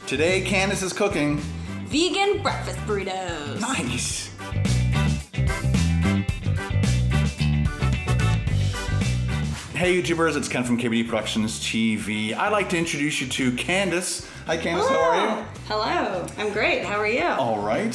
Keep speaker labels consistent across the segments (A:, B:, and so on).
A: Today, Candice is cooking
B: vegan breakfast burritos.
A: Nice. Hey YouTubers, it's Ken from KBDProductionsTV. I'd like to introduce you to Candice. Hi Candice,
B: Hello.
A: How are you?
B: Hello, I'm great. How are you?
A: All right.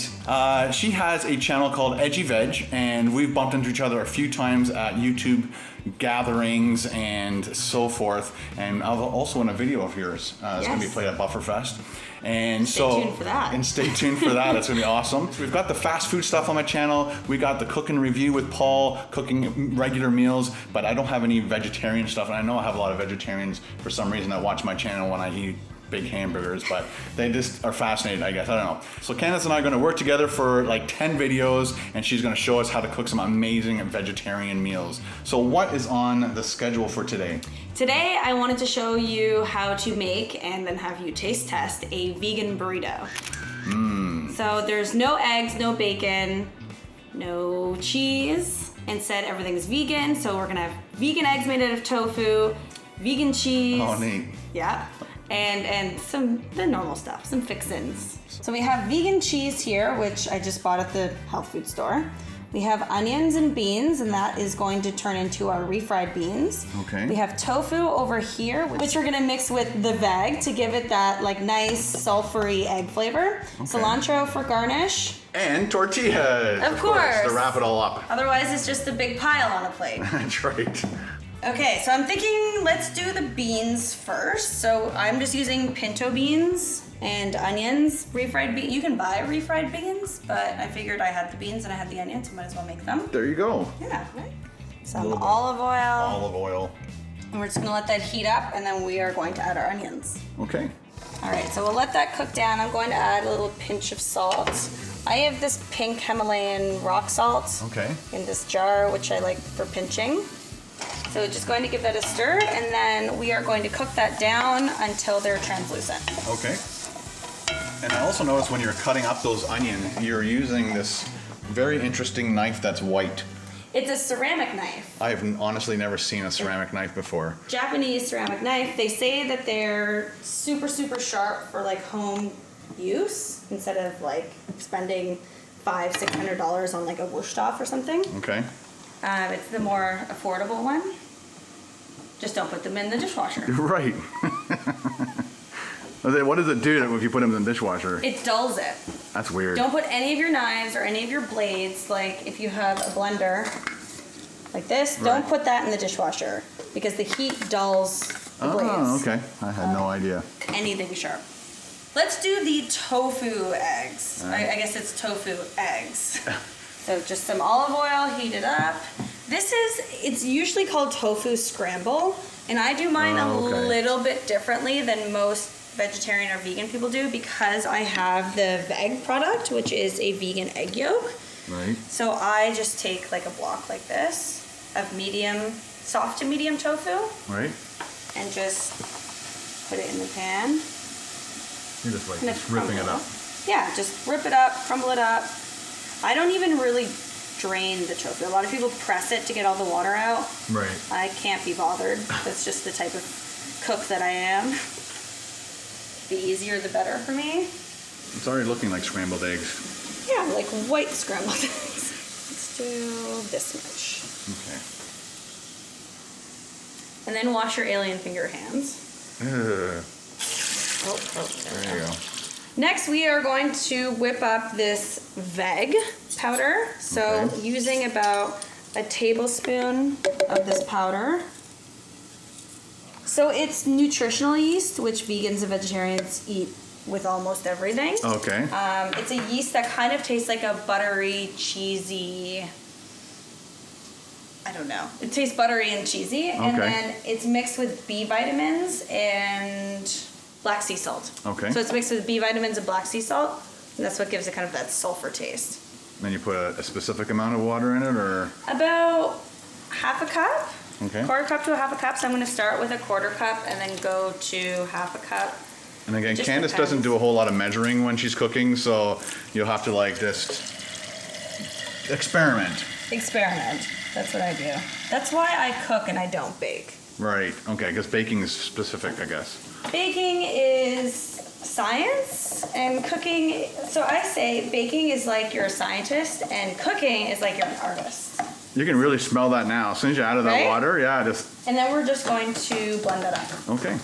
A: She has a channel called EdgyVeg, and we've bumped into each other a few times at YouTube gatherings and so forth. And also in a video of yours. It's going to be played at Bufferfest. And
B: stay tuned for that.
A: And stay tuned for that. It's going to be awesome. We've got the fast food stuff on my channel. We got the cook and review with Paul, cooking regular meals, but I don't have any vegetarian stuff. And I know I have a lot of vegetarians for some reason that watch my channel when I eat big hamburgers, but they just are fascinated, I guess. I don't know. So Candice and I are going to work together for like 10 videos, and she's going to show us how to cook some amazing vegetarian meals. So what is on the schedule for today?
B: Today, I wanted to show you how to make and then have you taste test a vegan burrito. So there's no eggs, no bacon, no cheese. Instead, everything's vegan. So we're gonna have vegan eggs made out of tofu, vegan cheese.
A: Oh, neat.
B: Yeah. And the normal stuff, some fixins. So we have vegan cheese here, which I just bought at the health food store. We have onions and beans, and that is going to turn into our refried beans.
A: Okay.
B: We have tofu over here, which we're gonna mix with the veg to give it that like nice sulfury egg flavor. Okay. Cilantro for garnish.
A: And tortillas.
B: Of course.
A: To wrap it all up.
B: Otherwise, it's just a big pile on a plate.
A: That's right.
B: Okay, so I'm thinking let's do the beans first. So I'm just using pinto beans and onions, refried beans. You can buy refried beans, but I figured I had the beans and I had the onions, so might as well make them.
A: There you go.
B: Yeah, right? Some olive oil.
A: Olive oil.
B: And we're just gonna let that heat up, and then we are going to add our onions.
A: Okay.
B: All right, so we'll let that cook down. I'm going to add a little pinch of salt. I have this pink Himalayan rock salt in this jar, which I like for pinching. So just going to give that a stir, and then we are going to cook that down until they're translucent.
A: Okay. And I also noticed when you're cutting up those onions, you're using this very interesting knife that's white.
B: It's a ceramic knife.
A: I've honestly never seen a ceramic knife before.
B: Japanese ceramic knife. They say that they're super, super sharp for like home use instead of like spending $500-$600 on like a Wurststoff or something.
A: Okay.
B: It's the more affordable one. Just don't put them in the dishwasher.
A: Right. What does it do if you put them in the dishwasher?
B: It dulls it.
A: That's weird.
B: Don't put any of your knives or any of your blades, like if you have a blender like this, don't put that in the dishwasher because the heat dulls the blades.
A: Oh, okay. I had no idea.
B: Anything sharp. Let's do the tofu eggs. I guess it's tofu eggs. So just some olive oil, heat it up. It's usually called tofu scramble, and I do mine a little bit differently than most vegetarian or vegan people do because I have the Vegg product, which is a vegan egg yolk.
A: Right.
B: So I just take like a block like this of soft to medium tofu.
A: Right.
B: And just put it in the pan.
A: You're just like ripping it up.
B: Yeah, just rip it up, crumble it up. I don't even really drain the tofu. A lot of people press it to get all the water out.
A: Right.
B: I can't be bothered. That's just the type of cook that I am. The easier, the better for me.
A: It's already looking like scrambled eggs.
B: Yeah, like white scrambled eggs. Let's do this much.
A: Okay.
B: And then wash your alien finger hands.
A: Ugh.
B: There
A: you go.
B: Next, we are going to whip up this Vegg powder. So using about a tablespoon of this powder. So it's nutritional yeast, which vegans and vegetarians eat with almost everything.
A: Okay.
B: It's a yeast that kind of tastes like a buttery, cheesy, I don't know. It tastes buttery and cheesy. And then it's mixed with B vitamins and black sea salt. Okay. So it's mixed with B vitamins and black sea salt. And that's what gives it kind of that sulfur taste.
A: Then you put a specific amount of water in it, or?
B: About half a cup.
A: Okay.
B: Quarter cup to a half a cup. So I'm going to start with a quarter cup and then go to half a cup.
A: And again, Candice doesn't do a whole lot of measuring when she's cooking, so you'll have to like just experiment.
B: Experiment. That's what I do. That's why I cook and I don't bake.
A: Right. Okay, because baking is specific, I guess.
B: Baking is science. And cooking, so I say baking is like you're a scientist and cooking is like you're an artist.
A: You can really smell that now. As soon as you added that
B: Right?
A: water, yeah, just...
B: And then we're just going to blend that up.
A: Okay.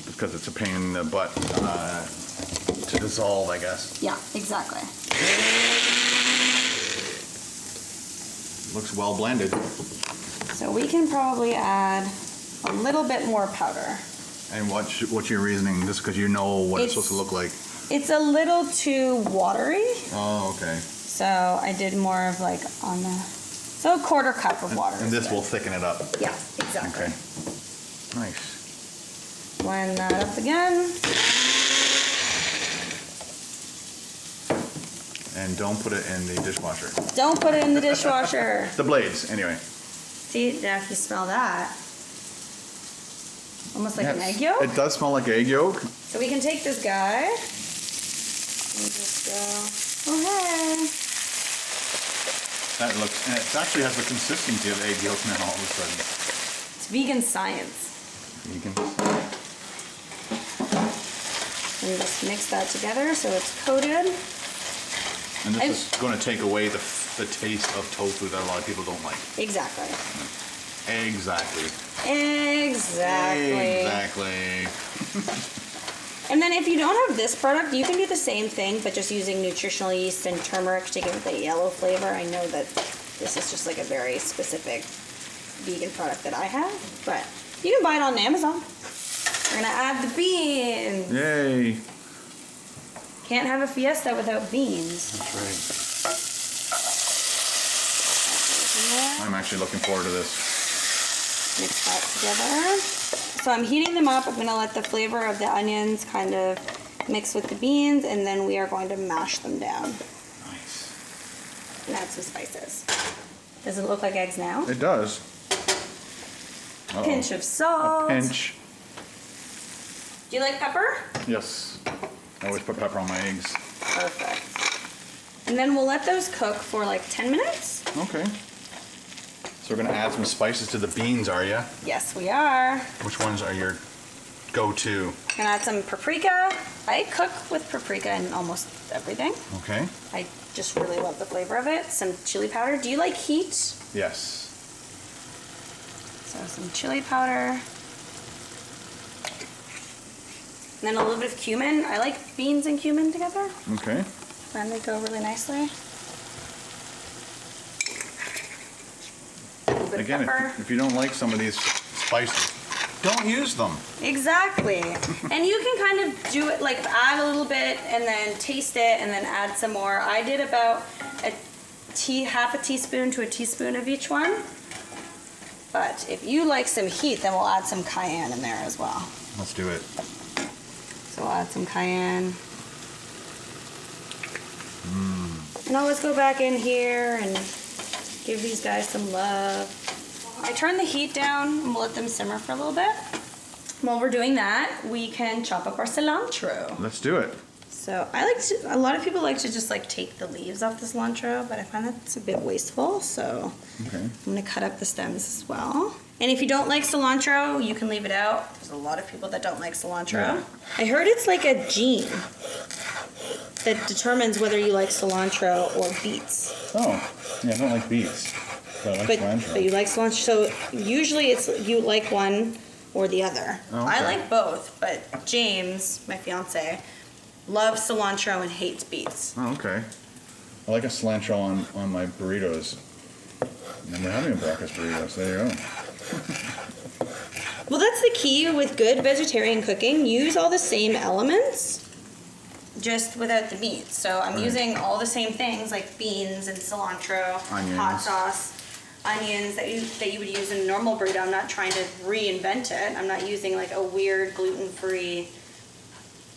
A: Because it's a pain in the butt to dissolve, I guess.
B: Yeah, exactly.
A: Looks well blended.
B: So we can probably add a little bit more powder.
A: And what's your reasoning? Just because you know what it's supposed to look like?
B: It's a little too watery.
A: Oh, okay.
B: So I did more of like on the, so a quarter cup of water.
A: And this will thicken it up.
B: Yeah, exactly.
A: Okay. Nice.
B: Blend that up again.
A: And don't put it in the dishwasher.
B: Don't put it in the dishwasher.
A: The blades, anyway.
B: See, now if you smell that, almost like an egg yolk.
A: It does smell like egg yolk.
B: So we can take this guy and just go, oh hey.
A: That looks, and it actually has the consistency of egg yolk now all of a sudden.
B: It's vegan science.
A: Vegan.
B: And just mix that together so it's coated.
A: And this is going to take away the taste of tofu that a lot of people don't like.
B: Exactly.
A: Exactly.
B: Exactly. And then if you don't have this product, you can do the same thing, but just using nutritional yeast and turmeric to give it the yellow flavor. I know that this is just like a very specific vegan product that I have, but you can buy it on Amazon. We're gonna add the beans.
A: Yay.
B: Can't have a fiesta without beans.
A: That's right. I'm actually looking forward to this.
B: Mix that together. So I'm heating them up. I'm going to let the flavor of the onions kind of mix with the beans, and then we are going to mash them down.
A: Nice.
B: And add some spices. Does it look like eggs now?
A: It does. Uh-oh.
B: Pinch of salt.
A: A pinch.
B: Do you like pepper?
A: Yes. I always put pepper on my eggs.
B: Perfect. And then we'll let those cook for like 10 minutes.
A: Okay. So we're going to add some spices to the beans, are you?
B: Yes, we are.
A: Which ones are your go-to?
B: We're gonna add some paprika. I cook with paprika in almost everything.
A: Okay.
B: I just really love the flavor of it. Some chili powder. Do you like heat?
A: Yes.
B: So some chili powder. And then a little bit of cumin. I like beans and cumin together.
A: Okay.
B: And they go really nicely.
A: Again, if you don't like some of these spices, don't use them.
B: Exactly. And you can kind of do it, like add a little bit and then taste it and then add some more. I did about half a teaspoon to a teaspoon of each one. But if you like some heat, then we'll add some cayenne in there as well.
A: Let's do it.
B: So we'll add some cayenne. And I'll just go back in here and give these guys some love. I turn the heat down and we'll let them simmer for a little bit. While we're doing that, we can chop up our cilantro.
A: Let's do it.
B: So a lot of people like to just like take the leaves off the cilantro, but I find that's a bit wasteful, so
A: Okay.
B: I'm gonna cut up the stems as well. And if you don't like cilantro, you can leave it out. There's a lot of people that don't like cilantro.
A: Yeah.
B: I heard it's like a gene that determines whether you like cilantro or beets.
A: Oh, yeah, I don't like beets. But I like cilantro.
B: But you like cilantro, so usually it's you like one or the other.
A: Oh, okay.
B: I like both, but James, my fiance, loves cilantro and hates beets.
A: Oh, okay. I like a cilantro on my burritos. And we're having a breakfast burrito, so there you go.
B: Well, that's the key with good vegetarian cooking. Use all the same elements, just without the meat. So I'm using all the same things like beans and cilantro,
A: Onions.
B: hot sauce, onions that you would use in a normal burrito. I'm not trying to reinvent it. I'm not using like a weird gluten-free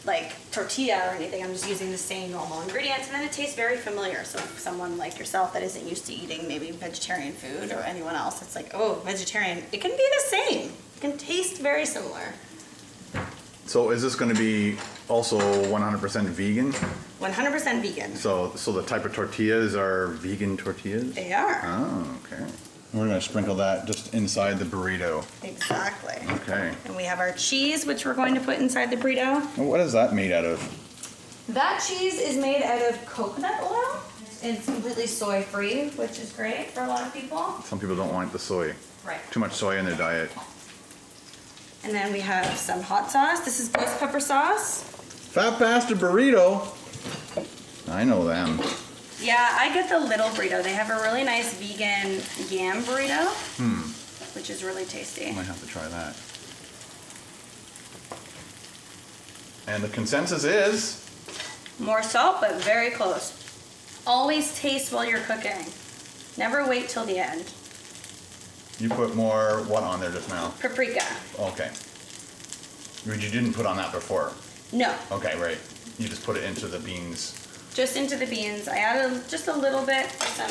B: like tortilla or anything. I'm just using the same normal ingredients, and then it tastes very familiar. So if someone like yourself that isn't used to eating maybe vegetarian food, or anyone else, it's like, oh, vegetarian, it can be the same. It can taste very similar.
A: So is this going to be also 100% vegan?
B: 100% vegan.
A: So the type of tortillas are vegan tortillas?
B: They are.
A: Oh, okay. We're gonna sprinkle that just inside the burrito.
B: Exactly.
A: Okay.
B: And we have our cheese, which we're going to put inside the burrito.
A: What is that made out of?
B: That cheese is made out of coconut oil. It's completely soy-free, which is great for a lot of people.
A: Some people don't want the soy.
B: Right.
A: Too much soy in their diet.
B: And then we have some hot sauce. This is ghost pepper sauce.
A: Fat Bastard Burrito. I know them.
B: Yeah, I get the little burrito. They have a really nice vegan yam burrito, which is really tasty.
A: I might have to try that. And the consensus is?
B: More salt, but very close. Always taste while you're cooking. Never wait till the end.
A: You put more what on there just now?
B: Paprika.
A: Okay. You didn't put on that before?
B: No,
A: Okay, right. You just put it into the beans.
B: just into the beans. I added just a little bit for some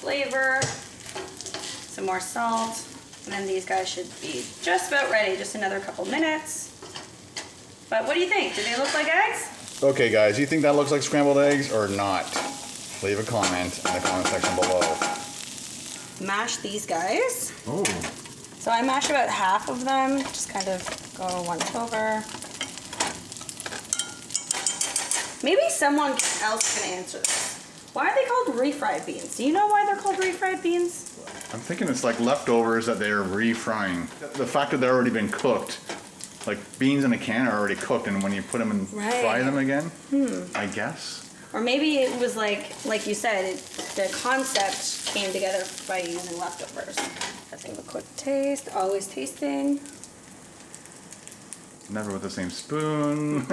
B: flavor, some more salt, and then these guys should be just about ready. Just another couple minutes. But what do you think? Do they look like eggs?
A: Okay, guys, you think that looks like scrambled eggs or not? Leave a comment in the comment section below.
B: Mash these guys.
A: Oh.
B: So I mash about half of them, just kind of go once over. Maybe someone else can answer this. Why are they called refried beans? Do you know why they're called refried beans?
A: I'm thinking it's like leftovers that they're refrying. The fact that they're already been cooked, like beans in a can are already cooked, and when you put them and fry them again, I guess.
B: Or maybe it was like you said, the concept came together by using leftovers. Let's give a quick taste. Always tasting.
A: Never with the same spoon.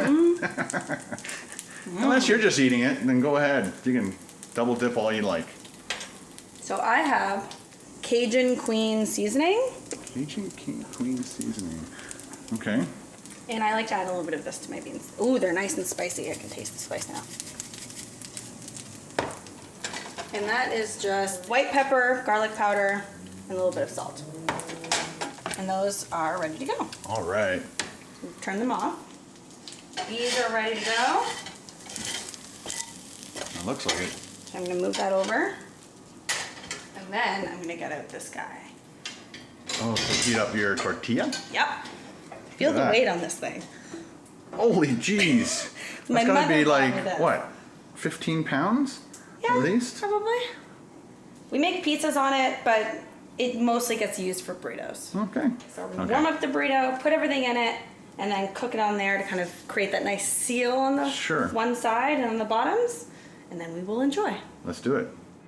A: Unless you're just eating it, then go ahead. You can double dip all you like.
B: So I have Cajun Queen seasoning.
A: Cajun Queen seasoning. Okay.
B: And I like to add a little bit of this to my beans. Ooh, they're nice and spicy. I can taste the spice now. And that is just white pepper, garlic powder, and a little bit of salt. And those are ready to go.
A: All right.
B: Turn them off. These are ready to go.
A: It looks like it.
B: So I'm gonna move that over. And then I'm gonna get out this guy.
A: Oh, to heat up your tortilla?
B: Yep. Feel the
A: that.
B: weight on this thing.
A: Holy jeez.
B: My
A: That's gotta
B: mother
A: be
B: taught
A: like,
B: me this.
A: what, 15 pounds?
B: Yeah,
A: At least?
B: probably. We make pizzas on it, but it mostly gets used for burritos.
A: Okay.
B: So we're gonna warm up the burrito, put everything in it, and then cook it on there to kind of create that nice seal on the one side and on the bottoms, and then we will enjoy.
A: Let's do it.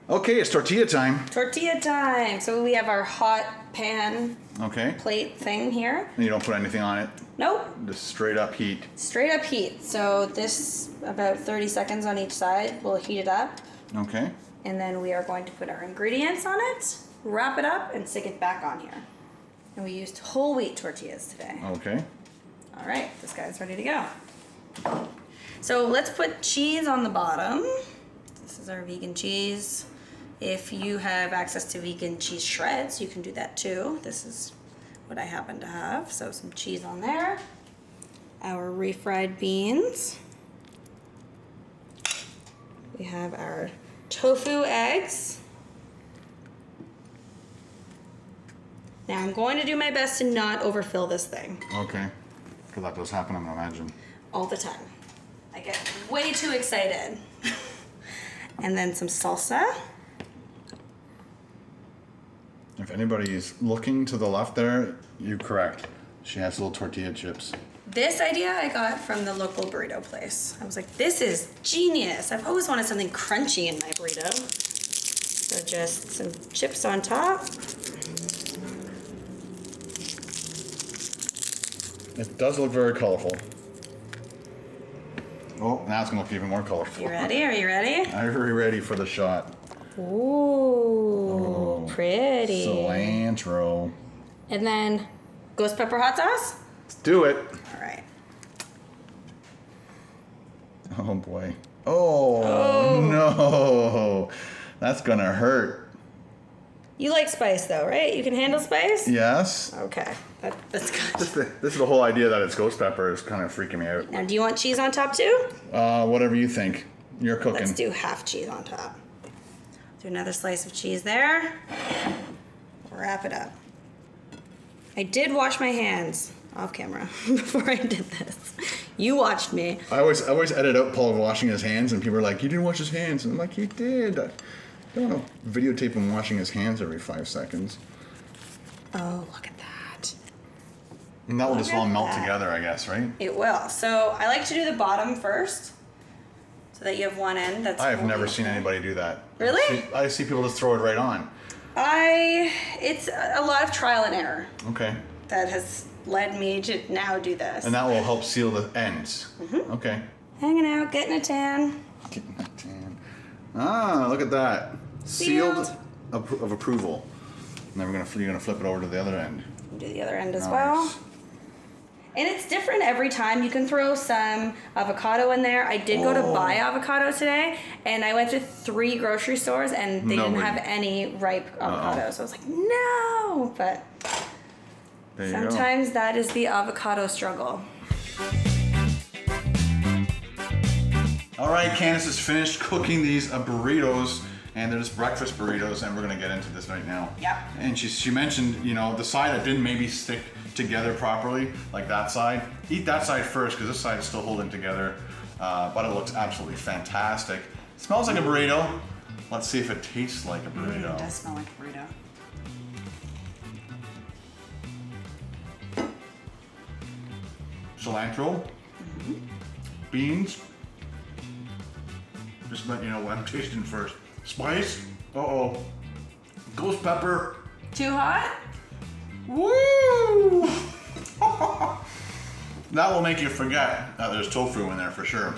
A: Okay, it's tortilla time.
B: Tortilla time. So we have our hot pan
A: Okay.
B: plate thing here.
A: And you don't put anything on it?
B: Nope.
A: Just straight up heat.
B: Straight up heat. So this, about 30 seconds on each side, we'll heat it up.
A: Okay.
B: And then we are going to put our ingredients on it, wrap it up, and stick it back on here. And we used whole wheat tortillas today.
A: Okay.
B: All right, this guy's ready to go. So let's put cheese on the bottom. This is our vegan cheese. If you have access to vegan cheese shreds, you can do that too. This is what I happen to have. So some cheese on there. Our refried beans. We have our tofu eggs. Now I'm going to do my best to not overfill this thing.
A: Okay. Because that does happen, I'm gonna imagine.
B: All the time. I get way too excited. And then some salsa.
A: If anybody's looking to the left there, you're correct. She has little tortilla chips.
B: This idea I got from the local burrito place. I was like, this is genius. I've always wanted something crunchy in my burrito. So just some chips on top.
A: It does look very colorful. Oh, now it's gonna look even more colorful.
B: You ready? Are you ready?
A: I'm very ready for the shot.
B: Ooh, pretty.
A: Cilantro.
B: And then ghost pepper hot sauce?
A: Let's do it.
B: All right.
A: Oh boy. Oh no. That's gonna hurt.
B: You like spice though, right? You can handle spice?
A: Yes.
B: Okay, that's good.
A: This is the whole idea that it's ghost pepper is kind of freaking me out.
B: Now, do you want cheese on top too?
A: Whatever you think. You're cooking.
B: Let's do half cheese on top. Do another slice of cheese there. Wrap it up. I did wash my hands off camera before I did this. You watched me.
A: I always edit out Paul washing his hands, and people are like, "You didn't wash his hands," and I'm like, "He did." I don't want to videotape him washing his hands every 5 seconds.
B: Oh, look at that.
A: And that will just all melt together, I guess, right?
B: It will. So I like to do the bottom first, so that you have one end that's.
A: I have never seen anybody do that.
B: Really?
A: I see people just throw it right on.
B: It's a lot of trial and error.
A: Okay.
B: That has led me to now do this.
A: And that will help seal the ends. Mm-hmm. Okay.
B: Hanging out, getting a tan.
A: Getting a tan. Ah, look at that. Sealed of approval. And then you're gonna flip it over to the other end.
B: Do the other end as well. And it's different every time. You can throw some avocado in there. I did go to buy avocado today, and I went to 3 grocery stores, and they didn't have any ripe avocado. So I was like, no! But sometimes that is the avocado struggle.
A: All right, Candice is finished cooking these burritos, and they're just breakfast burritos, and we're gonna get into this right now.
B: Yep.
A: And she mentioned, you know, the side that didn't maybe stick together properly, like that side. Eat that side first, because this side is still holding together, but it looks absolutely fantastic. It smells like a burrito. Let's see if it tastes like a burrito.
B: It does smell like a burrito.
A: Cilantro, beans. Just let you know what I'm tasting first. Spice, ghost pepper.
B: Too hot?
A: Woo! That will make you forget that there's tofu in there for sure.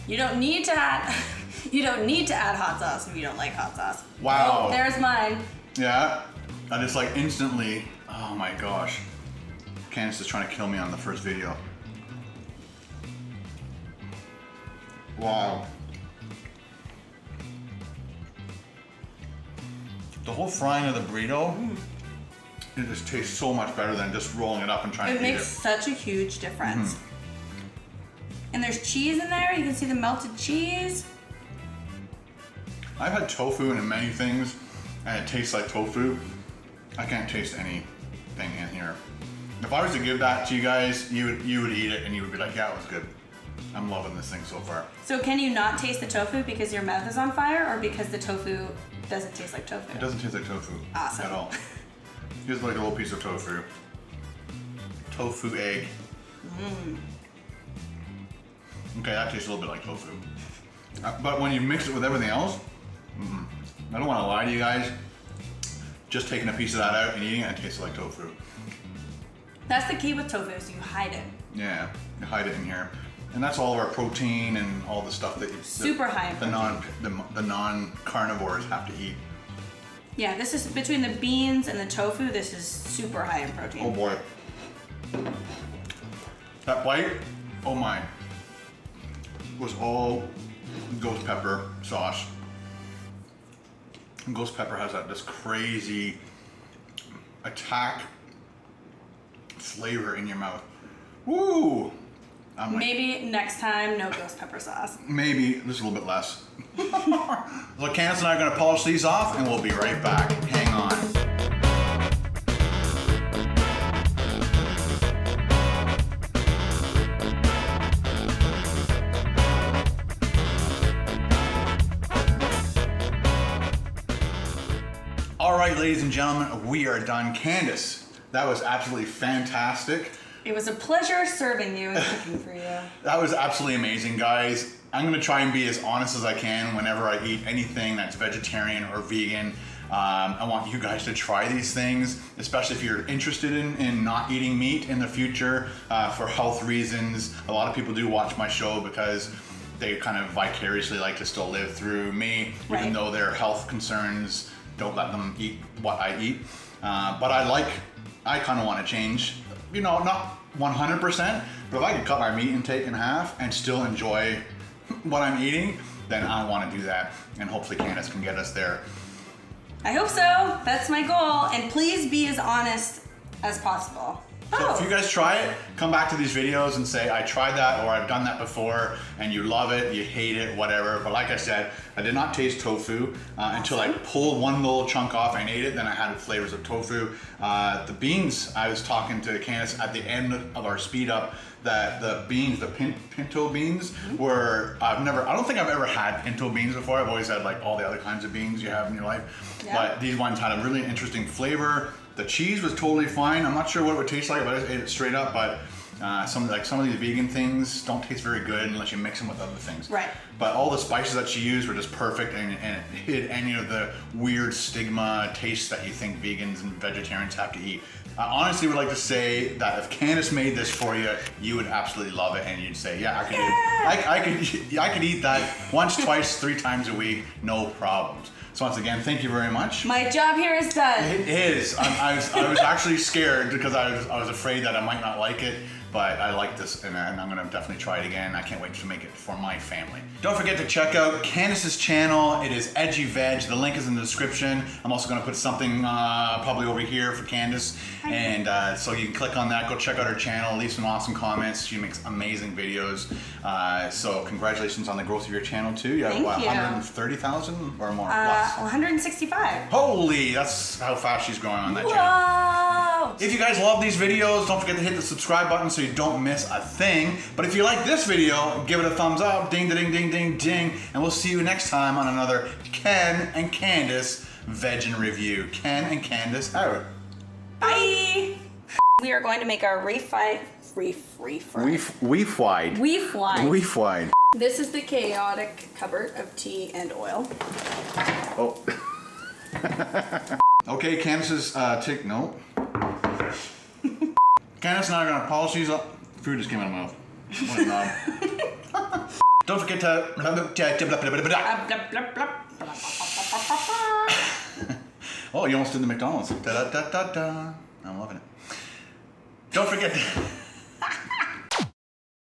B: You don't need to add hot sauce if you don't like hot sauce.
A: Wow.
B: Oh, there's mine.
A: Yeah, and it's like instantly, oh my gosh. Candice is trying to kill me on the first video. Wow. The whole frying of the burrito, it just tastes so much better than just rolling it up and trying to eat it.
B: It makes such a huge difference. And there's cheese in there. You can see the melted cheese.
A: I've had tofu in many things, and it tastes like tofu. I can't taste anything in here. If I was to give that to you guys, you would eat it and you would be like, yeah, it was good. I'm loving this thing so far.
B: So can you not taste the tofu because your mouth is on fire, or because the tofu doesn't taste like tofu?
A: It doesn't taste like tofu
B: Awesome.
A: at all. Here's like a little piece of tofu. Tofu egg. Okay, that tastes a little bit like tofu. But when you mix it with everything else, I don't want to lie to you guys, just taking a piece of that out and eating it, it tastes like tofu.
B: That's the key with tofu, so you hide it.
A: Yeah, you hide it in here. And that's all of our protein and all the stuff that
B: Super high in
A: protein. The non-carnivores have to eat.
B: Yeah, this is between the beans and the tofu, this is super high in protein.
A: Oh boy. That bite, oh my, was all ghost pepper sauce. And ghost pepper has this crazy attack flavor in your mouth. Woo!
B: Maybe next time, no ghost pepper sauce.
A: Maybe just a little bit less. Look, Candice and I are going to polish these off, and we'll be right back. Hang on. All right, ladies and gentlemen, we are done. Candice, that was absolutely fantastic.
B: It was a pleasure serving you and cooking for you.
A: That was absolutely amazing, guys. I'm gonna try and be as honest as I can whenever I eat anything that's vegetarian or vegan. I want you guys to try these things, especially if you're interested in not eating meat in the future for health reasons. A lot of people do watch my show because they kind of vicariously like to still live through me, even though their health concerns don't let them eat what I eat. But I kind of want to change. You know, not 100%, but if I could cut my meat intake in half and still enjoy what I'm eating, then I want to do that. And hopefully Candice can get us there.
B: I hope so. That's my goal. And please be as honest as possible.
A: So if you guys try it, come back to these videos and say, I tried that, or I've done that before, and you love it, you hate it, whatever. But like I said, I did not taste tofu until I pulled one little chunk off and ate it, then I had flavors of tofu. The beans, I was talking to Candice at the end of our speed up, that the beans, the pinto beans, were, I don't think I've ever had pinto beans before. I've always had like all the other kinds of beans you have in your life. Yeah. But these ones had a really interesting flavor. The cheese was totally fine. I'm not sure what it would taste like if I just ate it straight up, but some of these vegan things don't taste very good unless you mix them with other things.
B: Right.
A: But all the spices that she used were just perfect, and it hid any of the weird stigma tastes that you think vegans and vegetarians have to eat. I honestly would like to say that if Candice made this for you, you would absolutely love it, and you'd say, yeah, I could eat that once, twice, 3 times a week, no problems. So once again, thank you very much.
B: My job here is done.
A: It is. I was actually scared because I was afraid that I might not like it, but I like this, and I'm gonna definitely try it again. I can't wait to make it for my family. Don't forget to check out Candice's channel. It is EdgyVeg. The link is in the description. I'm also gonna put something probably over here for Candice, and so you can click on that. Go check out her channel. Leave some awesome comments. She makes amazing videos. So congratulations on the growth of your channel too. You have 130,000 or more?
B: 165.
A: Holy, that's how fast she's growing on that channel.
B: Whoa!
A: If you guys love these videos, don't forget to hit the subscribe button so you don't miss a thing. But if you like this video, give it a thumbs up, ding, ding, ding, ding, ding, and we'll see you next time on another Ken and Candice Veg and Review. Ken and Candice out.
B: Bye! We are going to make our refried. This is the chaotic cupboard of tea and oil.
A: Oh. Okay, Candice's no. Candice and I are gonna polish these up. Food just came out of my mouth. What a knob. Don't forget to. Oh, you almost did the McDonald's. Da da da da da. I'm loving it. Don't forget to.